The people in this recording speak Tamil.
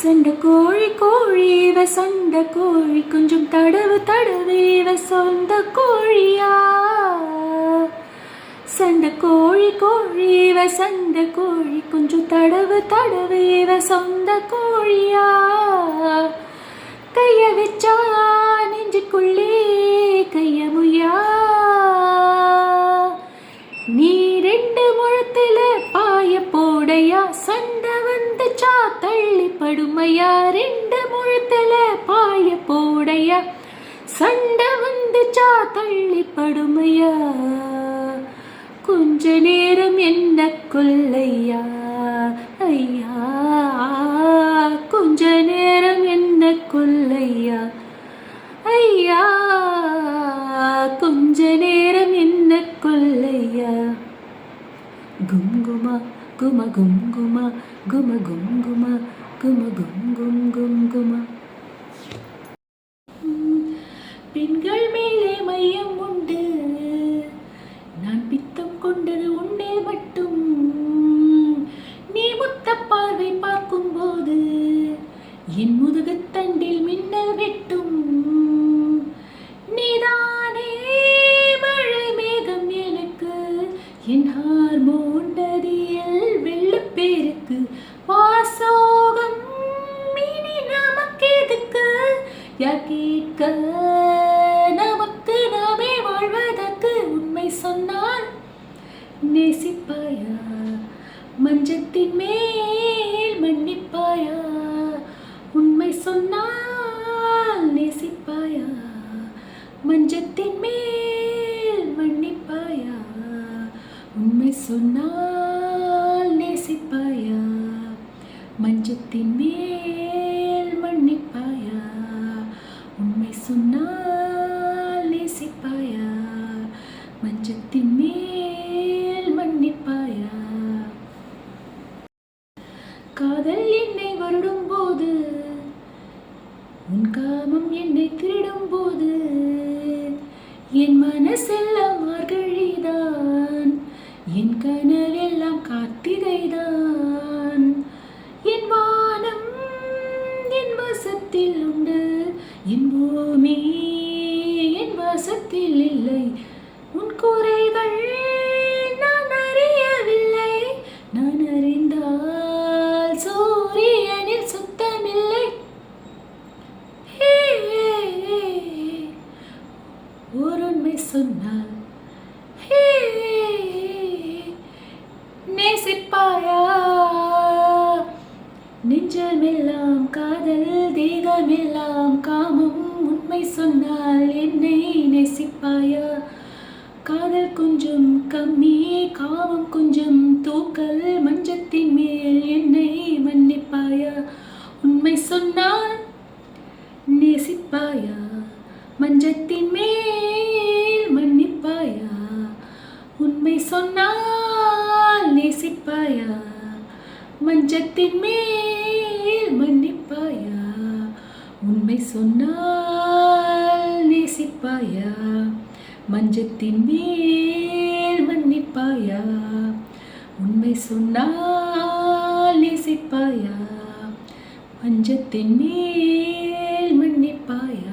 சண்டை கோழி கோழி சண்டை கோழி கொஞ்சம் தடவு தடவி சொந்த கோழியா. சண்டை கோழி கோழி சண்டை கோழி கொஞ்சம் தடவு தடவி சொந்த கோழியா. கைய வச்சா நெஞ்சுக்குள்ளே கைய முயா. நீ 2 முழத்துல பாய போடையா. சண்டை வந்துச்சா தள்ளி படுமையா. 2 முழத்துல பாய போடையா. சண்டை வந்துச்சா தள்ளி படுமையா. கொஞ்ச நேரம் என்ன கொல்லையா ஐயா. கொஞ்ச நேரம் என்ன கொல்லையா ஐயா. கொஞ்ச நேரம் என்ன கொல்லையா. குங்குமா கும குங்குமா கும குங்குமா கும குங்கும் குங்குமா. பெண்கள் மேலே மையம் உண்டு. நான் பித்தம் கொண்டது உண்டே மட்டும். நீ முத்த பார்வை பார்க்கும் போது என் முதுகுத்தண்டில் மின்னல் வெட்டும். நீதானே மழை மேகம் எனக்கு. என் ஹார்மோன் நதியில் வெள்ளப்பேருக்கு. வாசோகம் இனி நமக்கு எதுக்கு. யார் கேட்க நமக்கு நாமே வாழ்வதற்கு. உண்மை சொன்னால் நேசிப்பாயா. மஞ்சத்தின் மேல் மன்னிப்பாயா. உண்மை சொன்னால் நேசிப்பாயா. மஞ்சத்தின் மேல் மன்னிப்பாயா. உண்மை சொன்னால் நேசிப்பாயா. மஞ்சத்தின் மேல் மன்னிப்பாயா. உண்மை சொன்னால் நேசிப்பாயா. மஞ்சத்தின் மேல் மன்னிப்பாயா. காதல் என்னை வருடும் போது உன் காமம் என்னை திருடும் போது என் மனசெல்லாம் மார்கழிதான். என் கனவெல்லாம் கார்த்திகைதான். என் வானம் என் வசத்தில் உண்டு. என் பூமி என் வசத்தில் இல்லை. உன் குறைகள் நான் அறியவில்லை. நான் அறிந்தால் சூரியனில் சுத்தமில்லை. ஒரு உண்மை சொன்னால் நேசிப்பாயா. நெஞ்சமெல்லாம் காதல் தேகமெல்லாம் காமம். உண்மை சொன்னால் என்னை நேசிப்பாயா. காதல் கொஞ்சம் கம்மி காமம் கொஞ்சம் தூக்கல். மஞ்சத்தின் மேல் என்னை மன்னிப்பாயா. உண்மை சொன்னால் நேசிப்பாயா. மஞ்சத்தின் மேல் மன்னிப்பாயா. உண்மை சொன்னால் நேசிப்பாயா. மஞ்சத்தின் மேல் மன்னிப்பாயா. உண்மை சொன்னால் நேசிப்பாயா. மஞ்சத்தின் மேல் மன்னிப்பாயா. உண்மை சொன்னால் நேசிப்பாயா. மஞ்சத்தின் மேல் மன்னிப்பாயா.